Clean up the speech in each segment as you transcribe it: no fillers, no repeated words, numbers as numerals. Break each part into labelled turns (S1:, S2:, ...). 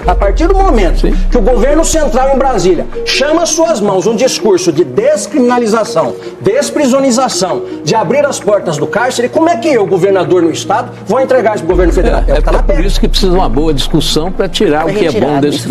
S1: A partir do momento que o governo central em Brasília chama às suas mãos um discurso de descriminalização, desprisionização, de abrir as portas do cárcere, como é que eu, governador no estado, vou entregar isso pro governo federal?
S2: Por isso que precisa de uma boa discussão para tirar o que é bom desse...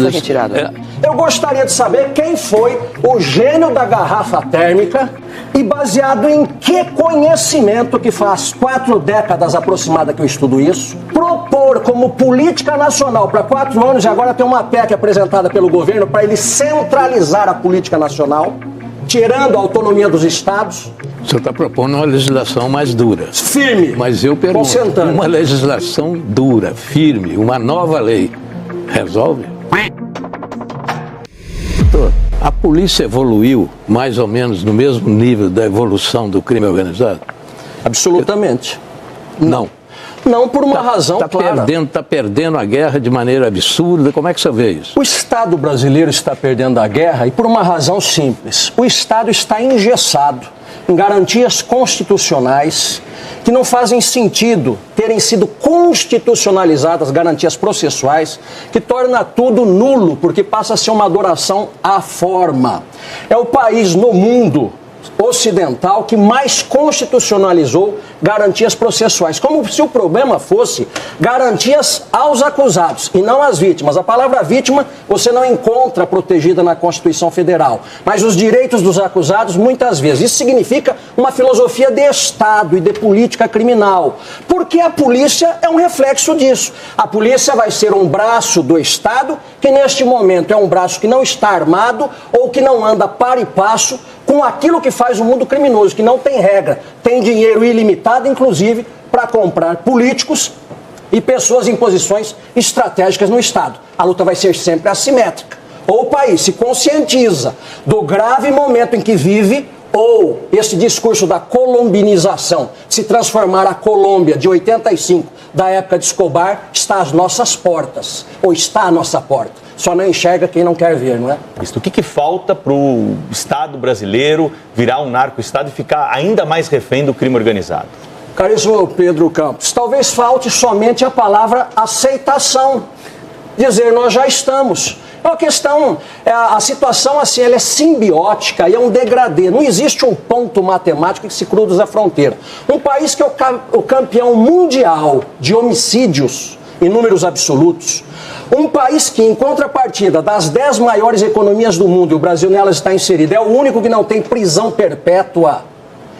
S1: Eu gostaria de saber quem foi o gênio da garrafa térmica e baseado em que conhecimento, que faz 4 décadas aproximadas que eu estudo isso, propor como política nacional para 4 anos, e agora tem uma PEC apresentada pelo governo para ele centralizar a política nacional, tirando a autonomia dos estados.
S2: O senhor está propondo uma legislação mais dura.
S1: Firme.
S2: Mas eu pergunto, uma legislação dura, firme, uma nova lei, resolve? A polícia evoluiu mais ou menos no mesmo nível da evolução do crime organizado?
S1: Absolutamente.
S2: Não.
S1: Não por uma razão clara.
S2: Está perdendo a guerra de maneira absurda. Como é que você vê isso?
S1: O Estado brasileiro está perdendo a guerra e por uma razão simples. O Estado está engessado em garantias constitucionais que não fazem sentido terem sido constitucionalizadas, garantias processuais, que torna tudo nulo, porque passa a ser uma adoração à forma. É o país no mundo ocidental que mais constitucionalizou garantias processuais, como se o problema fosse garantias aos acusados e não às vítimas. A palavra vítima você não encontra protegida na Constituição Federal, mas os direitos dos acusados muitas vezes. Isso significa uma filosofia de Estado e de política criminal, porque a polícia é um reflexo disso. A polícia vai ser um braço do Estado que neste momento é um braço que não está armado ou que não anda par e passo com aquilo que faz o mundo criminoso, que não tem regra, tem dinheiro ilimitado, inclusive, para comprar políticos e pessoas em posições estratégicas no Estado. A luta vai ser sempre assimétrica. Ou o país se conscientiza do grave momento em que vive, ou esse discurso da colombinização, se transformar a Colômbia de 85, da época de Escobar, está às nossas portas, ou está à nossa porta. Só não enxerga quem não quer ver, não é?
S3: O que falta para o Estado brasileiro virar um narco-estado e ficar ainda mais refém do crime organizado?
S1: Caríssimo Pedro Campos, talvez falte somente a palavra aceitação. Dizer, nós já estamos. É uma questão, a situação assim, ela é simbiótica e é um degradê. Não existe um ponto matemático que se cruza a fronteira. Um país que é o campeão mundial de homicídios em números absolutos, um país que, em contrapartida das 10 maiores economias do mundo, e o Brasil nelas está inserido, é o único que não tem prisão perpétua,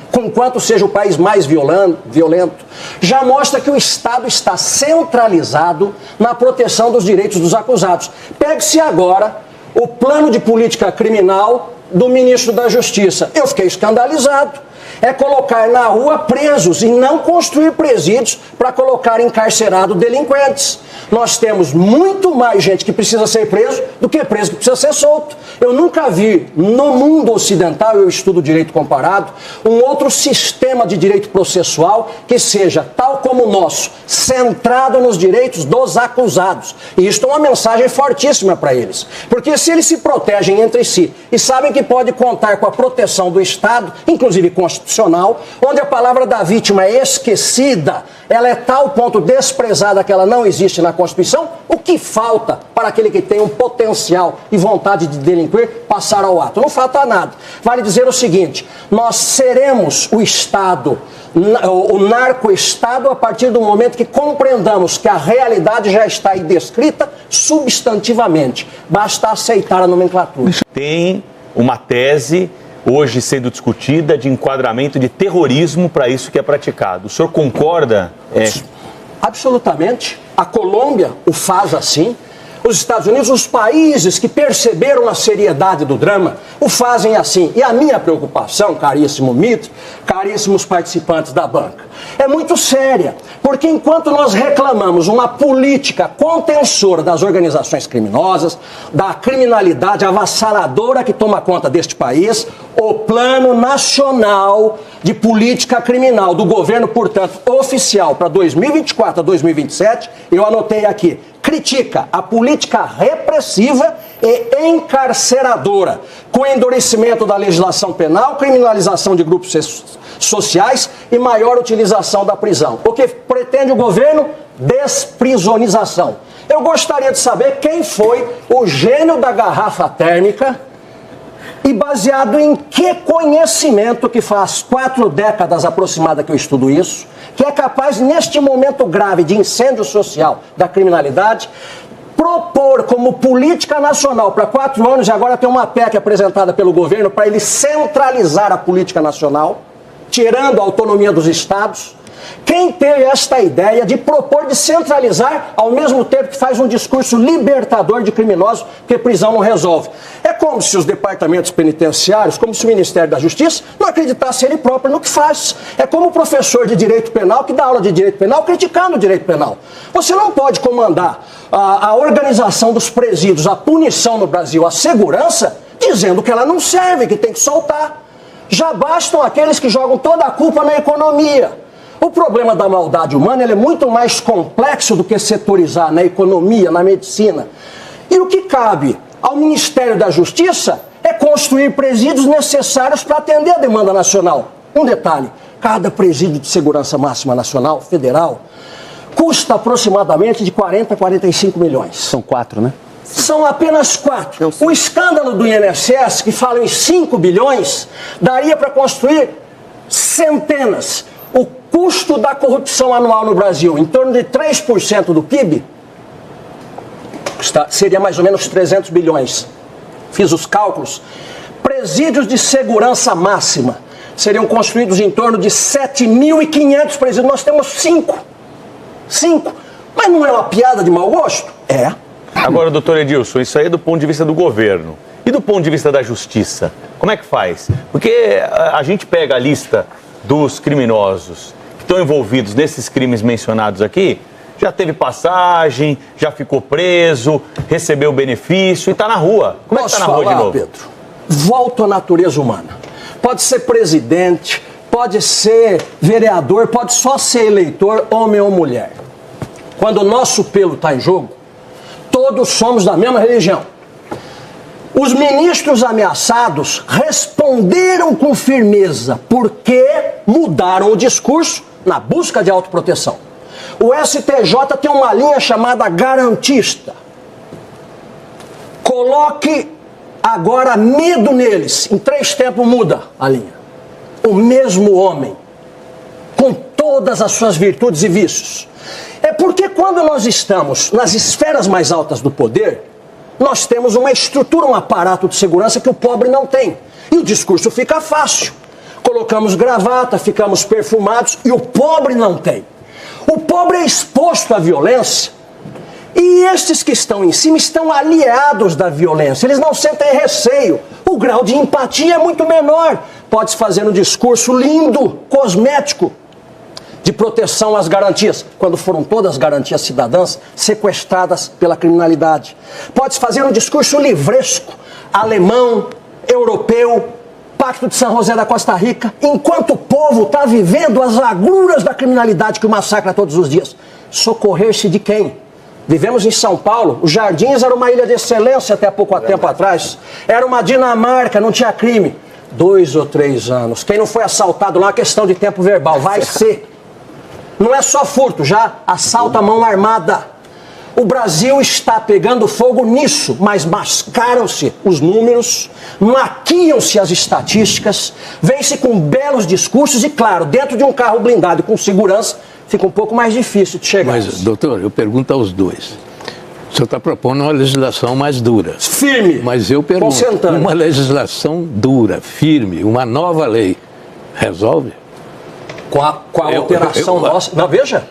S1: conquanto seja o país mais violento, já mostra que o Estado está centralizado na proteção dos direitos dos acusados. Pegue-se agora o plano de política criminal do ministro da Justiça. Eu fiquei escandalizado. É colocar na rua presos e não construir presídios para colocar encarcerados delinquentes. Nós temos muito mais gente que precisa ser preso do que preso que precisa ser solto. Eu nunca vi no mundo ocidental, eu estudo direito comparado, um outro sistema de direito processual que seja, tal como o nosso, centrado nos direitos dos acusados. E isto é uma mensagem fortíssima para eles. Porque se eles se protegem entre si e sabem que pode contar com a proteção do Estado, inclusive constitucional, onde a palavra da vítima é esquecida, ela é tal ponto desprezada que ela não existe na Constituição, o que falta para aquele que tem um potencial e vontade de delinquir passar ao ato? Não falta nada. Vale dizer o seguinte, nós seremos o Estado, o narco-Estado, a partir do momento que compreendamos que a realidade já está aí descrita substantivamente. Basta aceitar a nomenclatura.
S3: Tem uma tese hoje sendo discutida de enquadramento de terrorismo para isso que é praticado. O senhor concorda?
S1: Absolutamente. A Colômbia o faz assim. Os Estados Unidos, os países que perceberam a seriedade do drama, o fazem assim. E a minha preocupação, caríssimo Mitre, caríssimos participantes da banca, é muito séria. Porque enquanto nós reclamamos uma política contensora das organizações criminosas, da criminalidade avassaladora que toma conta deste país, o Plano Nacional de Política Criminal do governo, portanto, oficial para 2024 a 2027, eu anotei aqui, critica a política repressiva e encarceradora, com endurecimento da legislação penal, criminalização de grupos sociais e maior utilização da prisão. O que pretende o governo? Desprisonização. Eu gostaria de saber quem foi o gênio da garrafa térmica e baseado em que conhecimento, que faz 4 décadas aproximadas que eu estudo isso, que é capaz, neste momento grave de incêndio social da criminalidade, propor como política nacional para 4 anos, e agora tem uma PEC apresentada pelo governo para ele centralizar a política nacional, tirando a autonomia dos estados. Quem teve esta ideia de propor de centralizar ao mesmo tempo que faz um discurso libertador de criminosos, porque prisão não resolve? É como se os departamentos penitenciários, como se o Ministério da Justiça não acreditasse ele próprio no que faz. É como o professor de direito penal que dá aula de direito penal criticando o direito penal. Você não pode comandar a organização dos presídios, a punição no Brasil, a segurança, dizendo que ela não serve, que tem que soltar. Já bastam aqueles que jogam toda a culpa na economia. O problema da maldade humana ele é muito mais complexo do que setorizar na economia, na medicina. E o que cabe ao Ministério da Justiça é construir presídios necessários para atender a demanda nacional. Um detalhe, cada presídio de segurança máxima nacional, federal, custa aproximadamente de 40 a 45 milhões.
S4: São 4, né?
S1: São apenas 4. O escândalo do INSS, que fala em 5 bilhões, daria para construir centenas. O custo da corrupção anual no Brasil, em torno de 3% do PIB, seria mais ou menos 300 bilhões. Fiz os cálculos. Presídios de segurança máxima seriam construídos em torno de 7.500 presídios. Nós temos 5. Mas não é uma piada de mau gosto? É.
S3: Agora, doutor Edilson, isso aí é do ponto de vista do governo. E do ponto de vista da justiça? Como é que faz? Porque a gente pega a lista dos criminosos que estão envolvidos nesses crimes mencionados aqui, já teve passagem, já ficou preso, recebeu benefício e está na rua. Como é que está na rua de novo?
S1: Pedro, volto à natureza humana. Pode ser presidente, pode ser vereador, pode só ser eleitor, homem ou mulher. Quando o nosso pelo está em jogo, todos somos da mesma religião. Os ministros ameaçados responderam com firmeza porque mudaram o discurso na busca de autoproteção. O STJ tem uma linha chamada garantista. Coloque agora medo neles. Em 3 tempos muda a linha. O mesmo homem, com todas as suas virtudes e vícios. É porque quando nós estamos nas esferas mais altas do poder, nós temos uma estrutura, um aparato de segurança que o pobre não tem. E o discurso fica fácil. Colocamos gravata, ficamos perfumados e o pobre não tem. O pobre é exposto à violência e estes que estão em cima estão aliados da violência. Eles não sentem receio. O grau de empatia é muito menor. Pode-se fazer um discurso lindo, cosmético, de proteção às garantias, quando foram todas as garantias cidadãs sequestradas pela criminalidade. Pode-se fazer um discurso livresco, alemão, europeu, Pacto de São José da Costa Rica, enquanto o povo está vivendo as agruras da criminalidade que o massacra todos os dias. Socorrer-se de quem? Vivemos em São Paulo, os Jardins era uma ilha de excelência até pouco tempo atrás. Era uma Dinamarca, não tinha crime. 2 ou 3 anos. Quem não foi assaltado lá é uma questão de tempo verbal, vai ser. Não é só furto, já assalto à mão armada. O Brasil está pegando fogo nisso, mas mascaram-se os números, maquiam-se as estatísticas, vem-se com belos discursos e, claro, dentro de um carro blindado e com segurança, fica um pouco mais difícil de chegar.
S2: Mas, doutor, eu pergunto aos dois. O senhor está propondo uma legislação mais dura.
S1: Firme.
S2: Mas eu pergunto, uma legislação dura, firme, uma nova lei, resolve?
S1: Com a alteração nossa. Não, veja,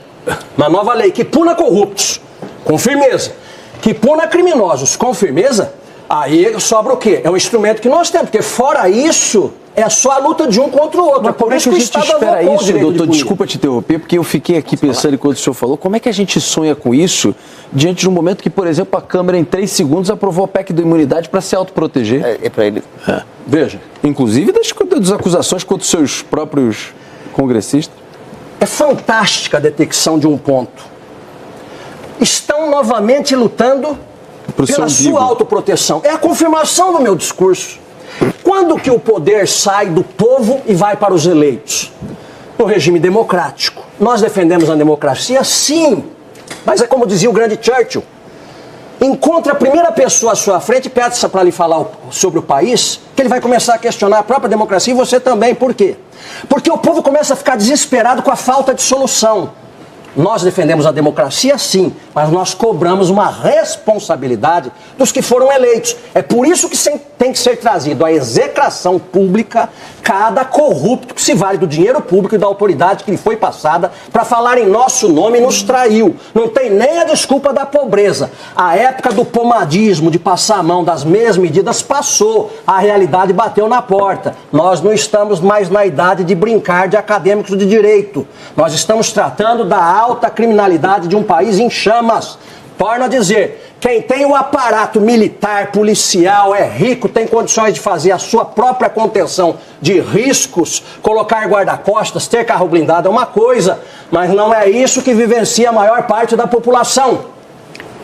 S1: uma nova lei que puna corruptos, com firmeza, que puna criminosos, com firmeza, aí sobra o quê? É um instrumento que nós temos, porque fora isso, é só a luta de um contra o outro.
S4: Mas por isso que a gente espera isso, doutor? Desculpa te interromper, porque eu fiquei aqui pensando enquanto o senhor falou, como é que a gente sonha com isso diante de um momento que, por exemplo, a Câmara em 3 segundos aprovou a PEC da imunidade para se autoproteger?
S5: É para ele.
S4: Veja, inclusive das acusações contra os seus próprios congressistas.
S1: É fantástica a detecção de um ponto. Estão novamente lutando pela sua autoproteção. É a confirmação do meu discurso. Quando que o poder sai do povo e vai para os eleitos? No regime democrático. Nós defendemos a democracia? Sim. Mas é como dizia o grande Churchill, encontre a primeira pessoa à sua frente e peça para lhe falar sobre o país, que ele vai começar a questionar a própria democracia e você também. Por quê? Porque o povo começa a ficar desesperado com a falta de solução. Nós defendemos a democracia, sim, mas nós cobramos uma responsabilidade dos que foram eleitos. É por isso que tem que ser trazido à execração pública cada corrupto que se vale do dinheiro público e da autoridade que lhe foi passada para falar em nosso nome e nos traiu. Não tem nem a desculpa da pobreza. A época do pomadismo, de passar a mão das mesmas medidas, passou. A realidade bateu na porta. Nós não estamos mais na idade de brincar de acadêmicos de direito. Nós estamos tratando da alta criminalidade de um país em chamas. Torno a dizer, quem tem o aparato militar, policial, é rico, tem condições de fazer a sua própria contenção de riscos, colocar guarda-costas, ter carro blindado é uma coisa, mas não é isso que vivencia a maior parte da população.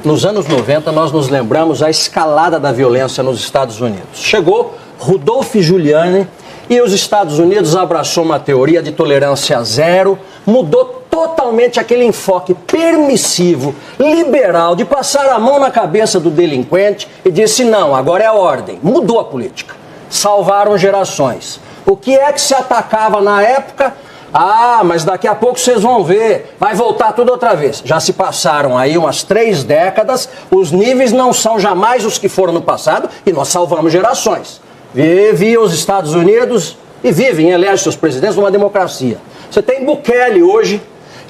S1: Nos anos 90, nós nos lembramos a escalada da violência nos Estados Unidos. Chegou Rudolph Giuliani e os Estados Unidos abraçou uma teoria de tolerância zero, mudou totalmente aquele enfoque permissivo, liberal, de passar a mão na cabeça do delinquente e disse, não, agora é a ordem. Mudou a política. Salvaram gerações. O que é que se atacava na época? Ah, mas daqui a pouco vocês vão ver, vai voltar tudo outra vez. Já se passaram aí umas 3 décadas, os níveis não são jamais os que foram no passado e nós salvamos gerações. Vive os Estados Unidos e vivem, elege seus presidentes numa democracia. Você tem Bukele hoje,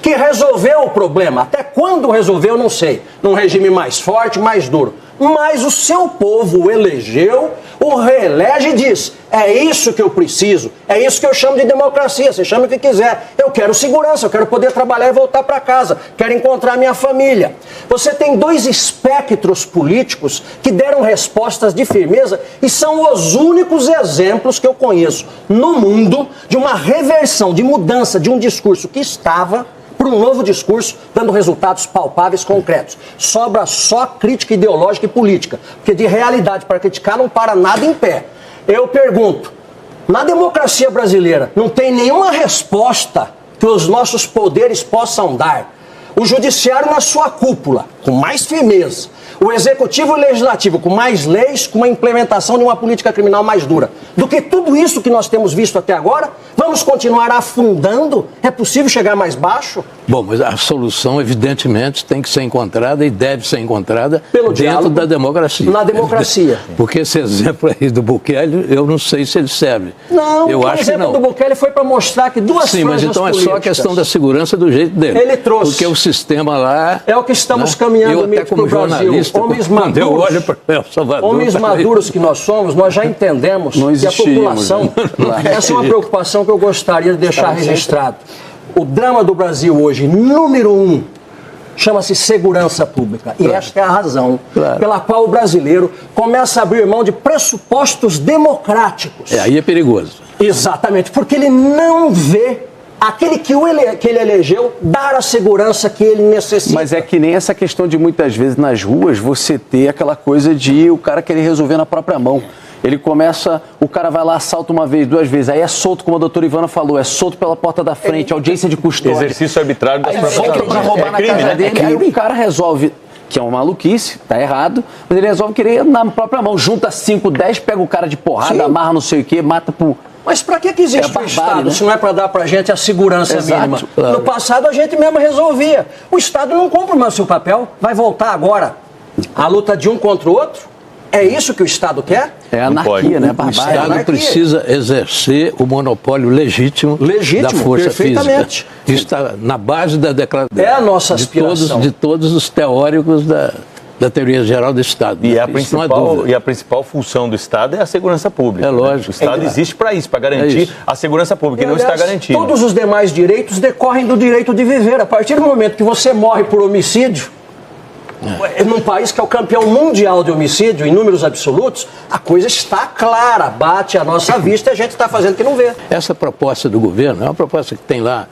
S1: que resolveu o problema. Até quando resolveu, não sei. Num regime mais forte, mais duro. Mas o seu povo o elegeu, o reelege e diz, é isso que eu preciso, é isso que eu chamo de democracia, você chama o que quiser. Eu quero segurança, eu quero poder trabalhar e voltar para casa, quero encontrar minha família. Você tem 2 espectros políticos que deram respostas de firmeza e são os únicos exemplos que eu conheço no mundo de uma reversão, de mudança de um discurso que estava para um novo discurso, dando resultados palpáveis, concretos. Sobra só crítica ideológica e política, porque de realidade para criticar não para nada em pé. Eu pergunto, na democracia brasileira não tem nenhuma resposta que os nossos poderes possam dar? O judiciário na sua cúpula, com mais firmeza. O executivo e o legislativo com mais leis, com uma implementação de uma política criminal mais dura. Do que tudo isso que nós temos visto até agora, vamos continuar afundando? É possível chegar mais baixo?
S2: Bom, mas a solução, evidentemente, tem que ser encontrada e deve ser encontrada
S1: pelo
S2: dentro
S1: diálogo,
S2: da democracia.
S1: Na democracia.
S2: Porque esse exemplo aí do Bukele, eu não sei se ele serve.
S1: Não,
S2: eu
S1: o
S2: acho
S1: exemplo
S2: que não.
S1: do Bukele foi para mostrar que duas
S2: Sim, mas então é só a questão da segurança do jeito dele.
S1: Ele trouxe.
S2: Porque o sistema lá...
S1: É o que estamos caminhando
S2: mesmo para o Brasil.
S1: Homens maduros,
S2: eu olho para El Salvador,
S1: homens maduros que nós somos, nós já entendemos que a população... Essa é uma preocupação que eu gostaria de deixar registrado. O drama do Brasil hoje, número 1, chama-se segurança pública. E esta é a razão pela qual o brasileiro começa a abrir mão de pressupostos democráticos.
S2: Aí é perigoso.
S1: Exatamente, porque ele não vê aquele que ele elegeu dar a segurança que ele necessita.
S4: Mas é que nem essa questão de muitas vezes nas ruas você ter aquela coisa de o cara querer resolver na própria mão. Ele começa, o cara vai lá, assalta uma vez, 2 vezes, aí é solto, como a doutora Ivana falou, é solto pela porta da frente, audiência de custódia.
S3: Exercício arbitrário das próprias
S4: volta pra roubar na casa dele, aí o cara resolve, que é uma maluquice, tá errado, mas ele resolve querer na própria mão, junta 5, 10, pega o cara de porrada, amarra não sei o quê, mata por...
S1: Mas para que existe o Estado, né? Se não é para dar para a gente a segurança mínima?
S2: Claro.
S1: No passado a gente mesmo resolvia. O Estado não cumpre mais o seu papel, vai voltar agora a luta de um contra o outro? É isso que o Estado quer?
S4: É anarquia, né?
S2: O Estado precisa exercer o monopólio legítimo da força física. Isso está na base da declaração.
S1: É a nossa aspiração.
S2: De todos os teóricos da teoria geral do Estado.
S3: E a principal função do Estado é a segurança pública.
S2: É lógico.
S3: O Estado existe para isso, para garantir a segurança pública, e não está garantido.
S1: Todos os demais direitos decorrem do direito de viver. A partir do momento que você morre por homicídio, num país que é o campeão mundial de homicídio em números absolutos, a coisa está clara, bate à nossa vista e a gente está fazendo que não vê.
S2: Essa proposta do governo é uma proposta que tem lá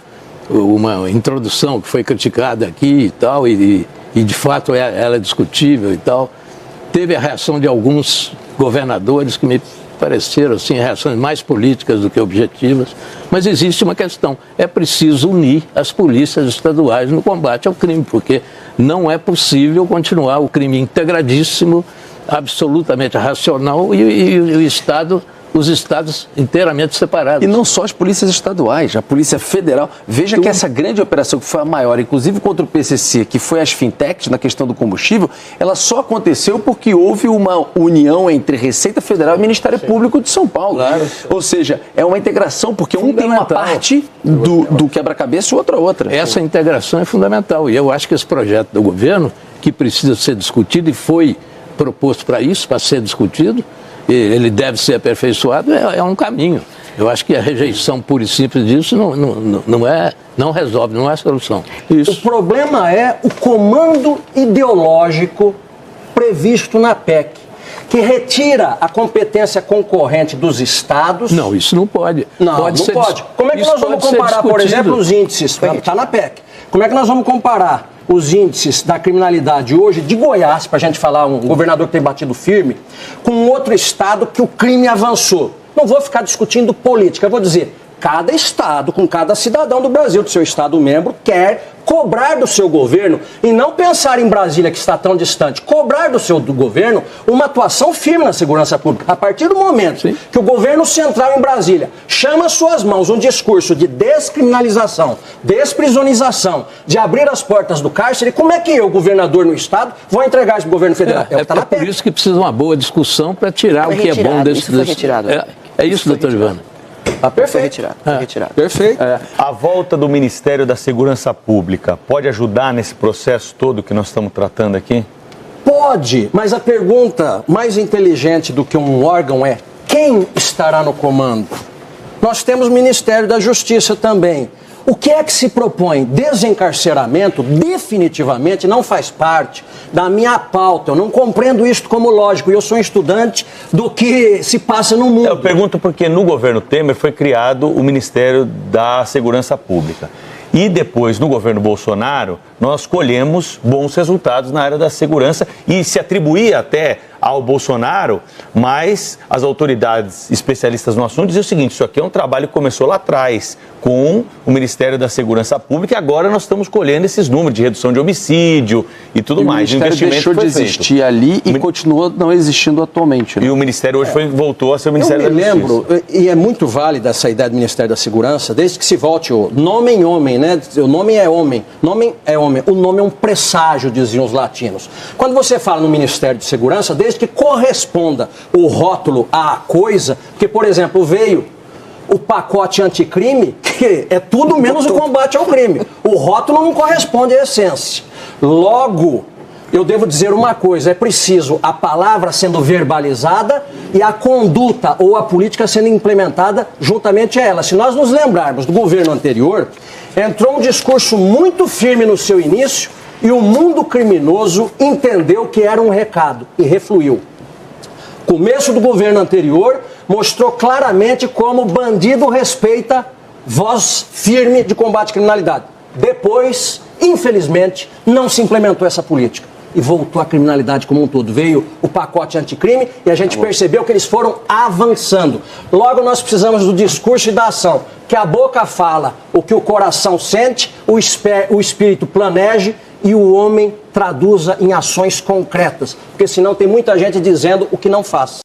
S2: uma introdução que foi criticada aqui e tal, e de fato ela é discutível e tal. Teve a reação de alguns governadores que me pareceram assim, reações mais políticas do que objetivas, mas existe uma questão, é preciso unir as polícias estaduais no combate ao crime, porque não é possível continuar o crime integradíssimo, absolutamente racional e o Estado... os estados inteiramente separados.
S4: E não só as polícias estaduais, a Polícia Federal. Veja que essa grande operação, que foi a maior, inclusive contra o PCC, que foi as fintechs na questão do combustível, ela só aconteceu porque houve uma união entre Receita Federal e Ministério Público de São Paulo. Claro. Ou seja, é uma integração, porque um tem uma parte do quebra-cabeça e o outro a outra.
S2: Essa integração é fundamental. E eu acho que esse projeto do governo, que precisa ser discutido e foi proposto para isso, para ser discutido, ele deve ser aperfeiçoado, é um caminho. Eu acho que a rejeição pura e simples disso não resolve, não é a solução.
S1: Isso. O problema é o comando ideológico previsto na PEC, que retira a competência concorrente dos estados.
S2: Não, isso não pode.
S1: Não pode. Como é que nós vamos comparar, por exemplo, os índices? Está na PEC. Como é que nós vamos comparar os índices da criminalidade hoje de Goiás, para a gente falar, um governador que tem batido firme, com um outro estado que o crime avançou? Não vou ficar discutindo política, eu vou dizer, cada estado, com cada cidadão do Brasil, do seu estado membro, quer cobrar do seu governo, e não pensar em Brasília, que está tão distante, cobrar do governo uma atuação firme na segurança pública. A partir do momento que o governo central em Brasília chama às suas mãos um discurso de descriminalização, desprisionização, de abrir as portas do cárcere, como é que eu, governador no estado, vou entregar isso para o governo federal?
S2: É por isso que precisa uma boa discussão para tirar o que é bom desse...
S5: Isso foi retirado.
S2: É isso, doutor Ivana.
S1: Perfeito.
S5: Foi retirado.
S1: Perfeito.
S3: A volta do Ministério da Segurança Pública pode ajudar nesse processo todo que nós estamos tratando aqui?
S1: Pode, mas a pergunta mais inteligente do que um órgão é: quem estará no comando? Nós temos o Ministério da Justiça também. O que é que se propõe? Desencarceramento definitivamente não faz parte da minha pauta. Eu não compreendo isso como lógico. E eu sou um estudante do que se passa no mundo.
S3: Eu pergunto porque no governo Temer foi criado o Ministério da Segurança Pública. E depois, no governo Bolsonaro, nós colhemos bons resultados na área da segurança e se atribuía até ao Bolsonaro, mas as autoridades especialistas no assunto diziam o seguinte: isso aqui é um trabalho que começou lá atrás com o Ministério da Segurança Pública e agora nós estamos colhendo esses números de redução de homicídio e tudo mais.
S4: O Ministério deixou de existir ali e continua não existindo atualmente. Né?
S3: E o Ministério hoje voltou a ser o Ministério da Justiça.
S1: Eu me lembro, e é muito válida essa ideia do Ministério da Segurança, desde que se volte o nome em homem, né? O nome é homem, o nome é um presságio, diziam os latinos. Quando você fala no Ministério de Segurança, desde que corresponda o rótulo à coisa, que, por exemplo, veio o pacote anticrime, que é tudo menos o combate ao crime. O rótulo não corresponde à essência. Logo, eu devo dizer uma coisa: é preciso a palavra sendo verbalizada e a conduta ou a política sendo implementada juntamente a ela. Se nós nos lembrarmos do governo anterior, entrou um discurso muito firme no seu início e o mundo criminoso entendeu que era um recado e refluiu. Começo do governo anterior mostrou claramente como o bandido respeita voz firme de combate à criminalidade. Depois, infelizmente, não se implementou essa política e voltou a criminalidade como um todo. Veio o pacote anticrime e a gente percebeu que eles foram avançando. Logo, nós precisamos do discurso e da ação. Que a boca fala o que o coração sente, o espírito planeje e o homem traduza em ações concretas. Porque senão tem muita gente dizendo o que não faz.